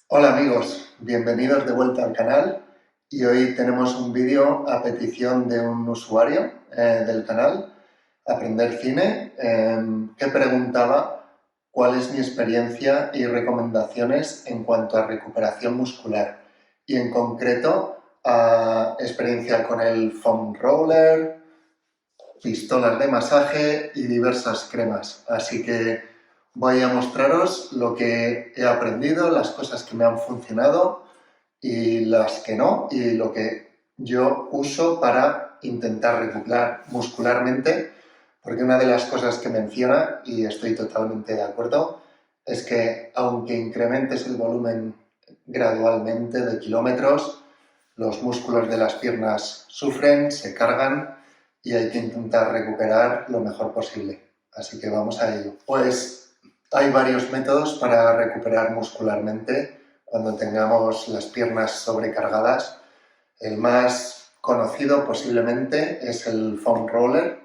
Hola amigos, bienvenidos de vuelta al canal y hoy tenemos un vídeo a petición de un usuario del canal, Aprender Cine, que preguntaba cuál es mi experiencia y recomendaciones en cuanto a recuperación muscular y en concreto a experiencia con el foam roller, pistolas de masaje y diversas cremas. Así que voy a mostraros lo que he aprendido, las cosas que me han funcionado y las que no, y lo que yo uso para intentar recuperar muscularmente, porque una de las cosas que menciona, y estoy totalmente de acuerdo, es que aunque incrementes el volumen gradualmente de kilómetros, los músculos de las piernas sufren, se cargan y hay que intentar recuperar lo mejor posible. Así que vamos a ello. Pues hay varios métodos para recuperar muscularmente cuando tengamos las piernas sobrecargadas. El más conocido posiblemente es el foam roller.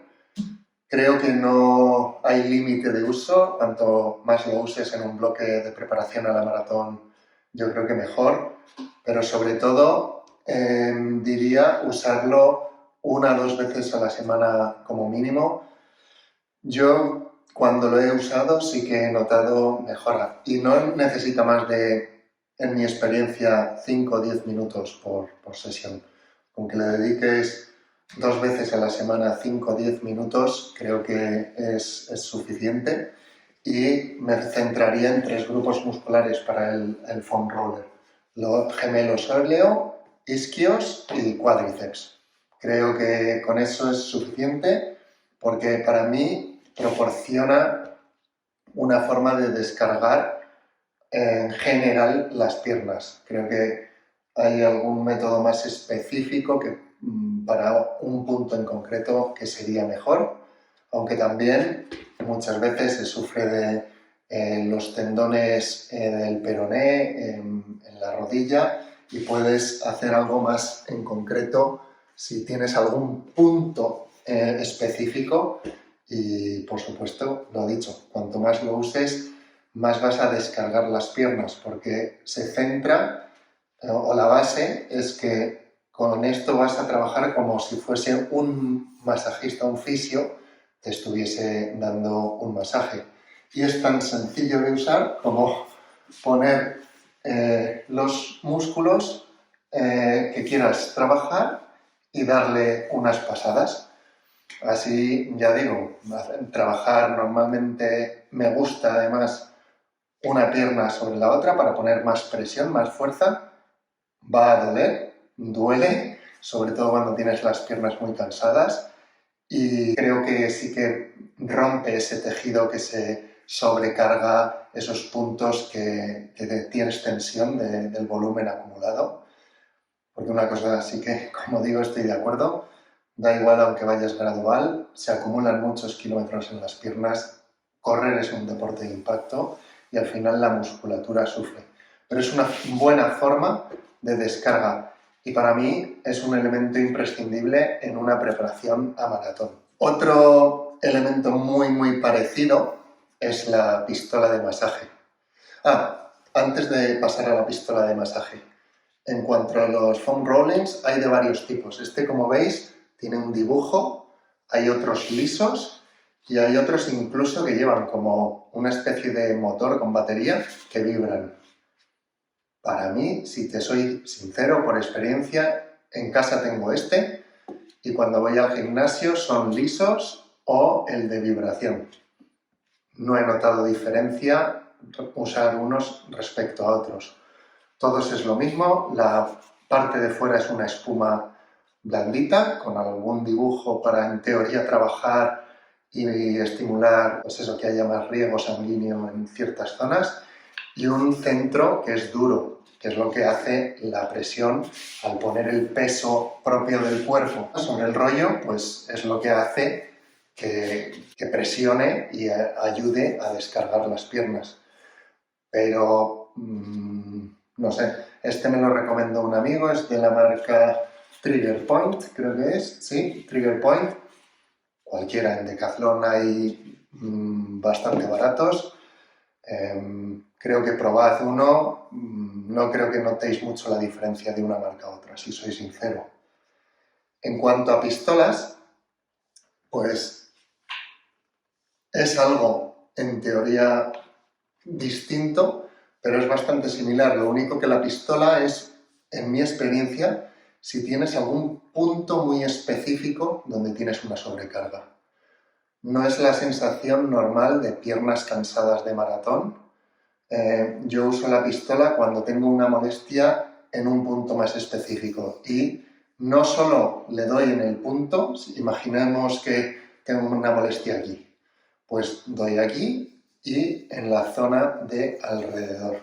Creo que no hay límite de uso, cuanto más lo uses en un bloque de preparación a la maratón, yo creo que mejor, pero sobre todo diría usarlo 1 o 2 veces a la semana como mínimo. Yo cuando lo he usado sí que he notado mejora y no necesita más de, en mi experiencia, 5 o 10 minutos por sesión. Con que le dediques 2 veces a la semana 5 o 10 minutos creo que es suficiente y me centraría en 3 grupos musculares para el foam roller. Los gemelos óleo, isquios y cuádriceps. Creo que con eso es suficiente porque para mí proporciona una forma de descargar en general las piernas. Creo que hay algún método más específico que para un punto en concreto que sería mejor, aunque también muchas veces se sufre de los tendones del peroné en la rodilla y puedes hacer algo más en concreto si tienes algún punto específico y por supuesto, lo dicho, cuanto más lo uses, más vas a descargar las piernas porque se centra o la base es que con esto vas a trabajar como si fuese un masajista, un fisio, te estuviese dando un masaje. Y es tan sencillo de usar como poner los músculos que quieras trabajar y darle unas pasadas. Así, ya digo, trabajar normalmente me gusta además una pierna sobre la otra para poner más presión, más fuerza. Va a doler, duele, sobre todo cuando tienes las piernas muy cansadas y creo que sí que rompe ese tejido que se sobrecarga, esos puntos que tienes tensión del volumen acumulado. Porque una cosa sí que, como digo, estoy de acuerdo, da igual aunque vayas gradual, se acumulan muchos kilómetros en las piernas, correr es un deporte de impacto y al final la musculatura sufre. Pero es una buena forma de descarga y para mí es un elemento imprescindible en una preparación a maratón. Otro elemento muy parecido es la pistola de masaje. Antes de pasar a la pistola de masaje, en cuanto a los foam rollings, hay de varios tipos. Este, como veis, tiene un dibujo, hay otros lisos y hay otros incluso que llevan como una especie de motor con batería que vibran. Para mí, si te soy sincero, por experiencia, en casa tengo este y cuando voy al gimnasio son lisos o el de vibración. No he notado diferencia usar unos respecto a otros. Todos es lo mismo, la parte de fuera es una espuma blandita, con algún dibujo para, en teoría, trabajar y estimular, pues eso, que haya más riego sanguíneo en ciertas zonas, y un centro que es duro, que es lo que hace la presión al poner el peso propio del cuerpo sobre el rollo, pues es lo que hace que presione y ayude a descargar las piernas. Pero no sé, este me lo recomendó un amigo, es de la marca Trigger Point, creo que es, sí, Trigger Point. Cualquiera en Decathlon hay bastante baratos. creo que probad uno, no creo que notéis mucho la diferencia de una marca a otra, si soy sincero. En cuanto a pistolas, pues es algo en teoría distinto, pero es bastante similar. Lo único que la pistola es, en mi experiencia, si tienes algún punto muy específico donde tienes una sobrecarga. No es la sensación normal de piernas cansadas de maratón. Yo uso la pistola cuando tengo una molestia en un punto más específico y no solo le doy en el punto, imaginemos que tengo una molestia aquí, pues doy aquí y en la zona de alrededor.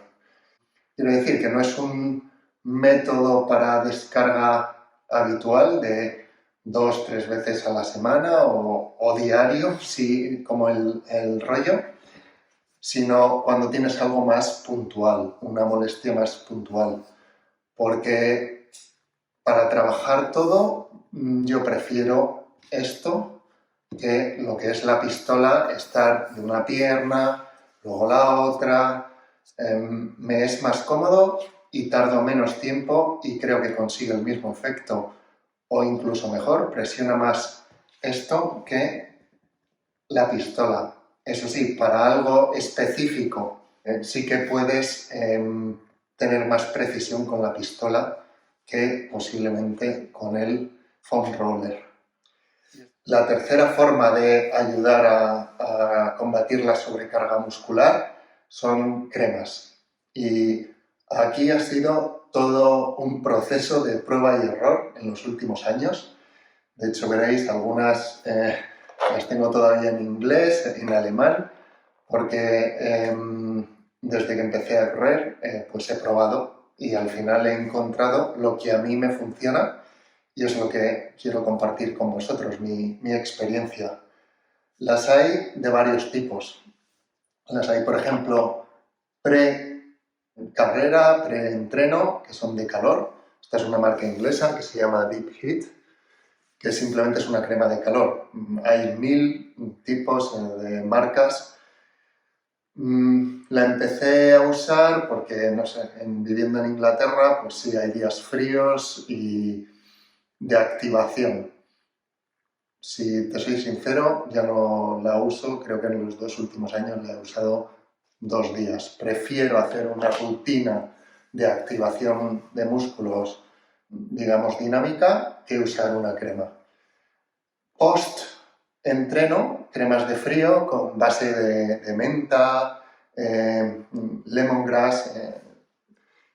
Quiero decir que no es un método para descarga habitual de 2-3 veces a la semana o diario, sí, como el rollo, sino cuando tienes algo más puntual, una molestia más puntual. Porque para trabajar todo yo prefiero esto que lo que es la pistola, estar de una pierna, luego la otra. Me es más cómodo y tardo menos tiempo y creo que consigo el mismo efecto o incluso mejor, presiona más esto que la pistola. Eso sí, para algo específico sí que puedes tener más precisión con la pistola que posiblemente con el foam roller. La tercera forma de ayudar a combatir la sobrecarga muscular son cremas. Y aquí ha sido todo un proceso de prueba y error en los últimos años. De hecho, veréis, algunas las tengo todavía en inglés, en alemán, porque desde que empecé a correr, pues he probado y al final he encontrado lo que a mí me funciona y es lo que quiero compartir con vosotros, mi experiencia. Las hay de varios tipos. Las hay, por ejemplo, pre-carrera, pre-entreno, que son de calor. Esta es una marca inglesa que se llama Deep Heat, que simplemente es una crema de calor. Hay 1000 tipos de marcas. La empecé a usar porque, no sé, viviendo en Inglaterra, pues sí, hay días fríos y de activación. Si te soy sincero, ya no la uso, creo que en los 2 últimos años la he usado 2 días. Prefiero hacer una rutina de activación de músculos, digamos, dinámica, que usar una crema. Post-entreno, cremas de frío con base de menta, lemongrass,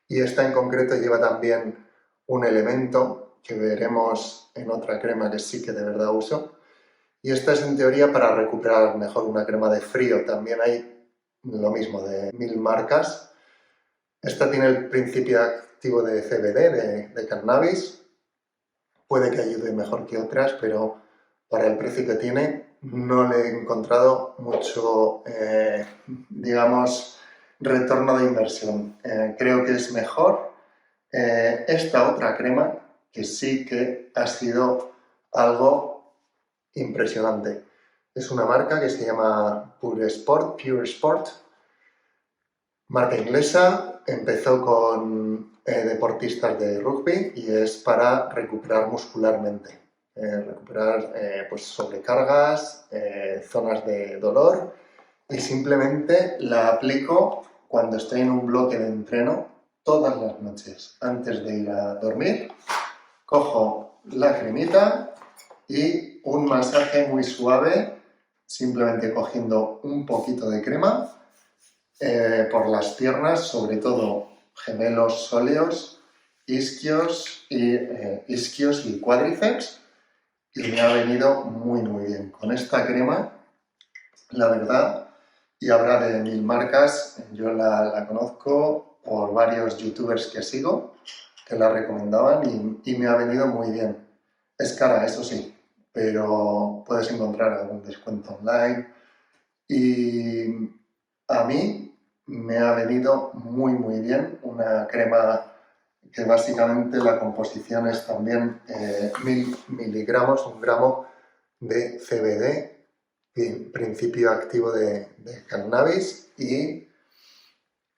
y esta en concreto lleva también un elemento que veremos en otra crema que sí que de verdad uso. Y esta es en teoría para recuperar mejor una crema de frío. También hay lo mismo de 1000 marcas. Esta tiene el principio activo de CBD, de cannabis. Puede que ayude mejor que otras, pero para el precio que tiene no le he encontrado mucho, digamos, retorno de inversión. Creo que es mejor esta otra crema, que sí que ha sido algo impresionante. Es una marca que se llama Pure Sport, marca inglesa. Empezó con deportistas de rugby y es para recuperar muscularmente, recuperar pues sobrecargas, zonas de dolor, y simplemente la aplico cuando estoy en un bloque de entreno todas las noches. Antes de ir a dormir, cojo la cremita y un masaje muy suave, simplemente cogiendo un poquito de crema por las piernas, sobre todo gemelos sóleos, isquios y cuádriceps, y me ha venido muy bien. Con esta crema, la verdad, y habrá de 1000 marcas, yo la conozco por varios youtubers que sigo, que la recomendaban y me ha venido muy bien. Es cara, eso sí, pero puedes encontrar algún descuento online y a mí me ha venido muy bien. Una crema que básicamente la composición es también 1000 miligramos, 1 gramo de CBD, principio activo de cannabis, y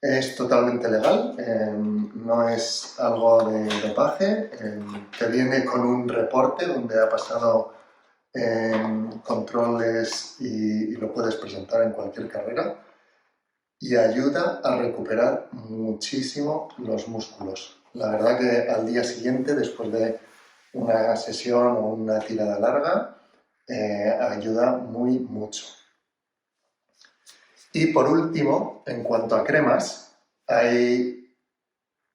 Es totalmente legal, no es algo de dopaje, te viene con un reporte donde ha pasado controles y lo puedes presentar en cualquier carrera y ayuda a recuperar muchísimo los músculos. La verdad que al día siguiente, después de una sesión o una tirada larga, ayuda mucho. Y por último, en cuanto a cremas, hay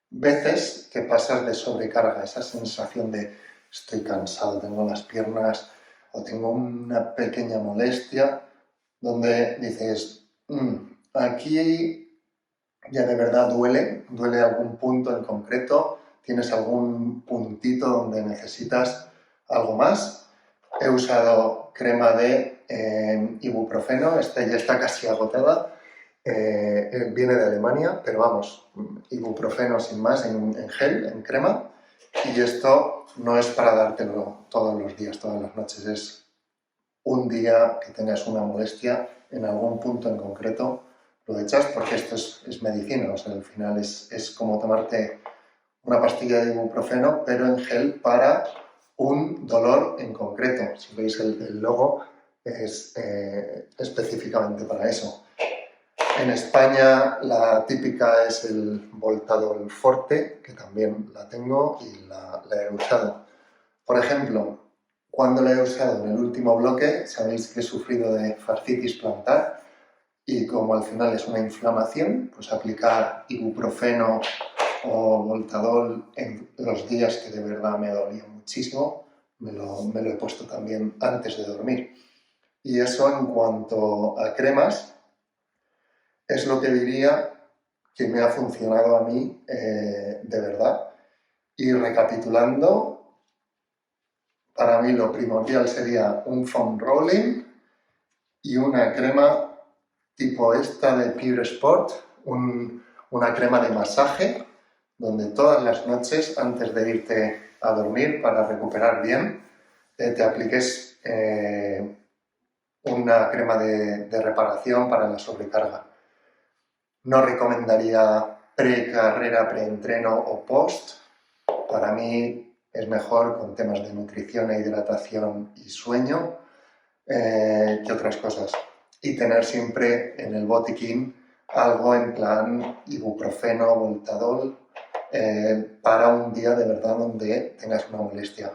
veces que pasas de sobrecarga, esa sensación de estoy cansado, tengo las piernas o tengo una pequeña molestia, donde dices, aquí ya de verdad duele algún punto en concreto, tienes algún puntito donde necesitas algo más. He usado crema de ibuprofeno, esta ya está casi agotada, viene de Alemania, pero vamos, ibuprofeno sin más, en gel, en crema, y esto no es para dártelo todos los días, todas las noches, es un día que tengas una molestia en algún punto en concreto, lo echas porque esto es medicina, o sea, al final es como tomarte una pastilla de ibuprofeno, pero en gel para un dolor en concreto. Si veis el logo es específicamente para eso. En España la típica es el Voltadol Forte, que también la tengo y la he usado. Por ejemplo, cuando la he usado en el último bloque, sabéis que he sufrido de fascitis plantar y como al final es una inflamación, pues aplicar ibuprofeno o Voltadol en los días que de verdad me dolía muchísimo, me lo he puesto también antes de dormir. Y eso en cuanto a cremas, es lo que diría que me ha funcionado a mí de verdad. Y recapitulando, para mí lo primordial sería un foam rolling y una crema tipo esta de Pure Sport, una crema de masaje, donde todas las noches, antes de irte a dormir para recuperar bien, te apliques una crema de reparación para la sobrecarga. No recomendaría pre-carrera, pre-entreno o post. Para mí es mejor con temas de nutrición e hidratación y sueño que otras cosas. Y tener siempre en el botiquín algo en plan ibuprofeno, Voltadol, para un día de verdad donde tengas una molestia.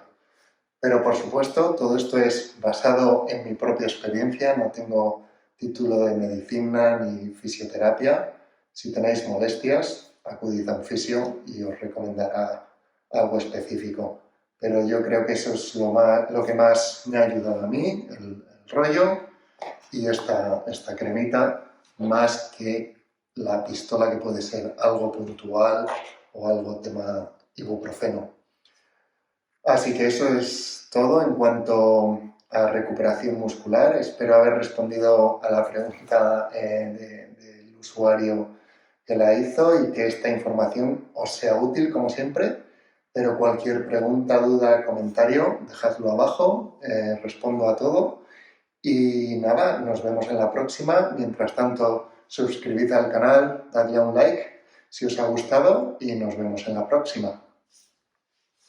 Pero por supuesto, todo esto es basado en mi propia experiencia, no tengo título de medicina ni fisioterapia. Si tenéis molestias, acudid a un fisio y os recomendará algo específico. Pero yo creo que eso es lo que más me ha ayudado a mí, el rollo y esta cremita, más que la pistola que puede ser algo puntual o algo tema ibuprofeno. Así que eso es todo en cuanto a recuperación muscular. Espero haber respondido a la pregunta del usuario que la hizo y que esta información os sea útil como siempre. Pero cualquier pregunta, duda, comentario, dejadlo abajo, respondo a todo. Y nada, nos vemos en la próxima. Mientras tanto, suscribid al canal, dadle a un like si os ha gustado y nos vemos en la próxima.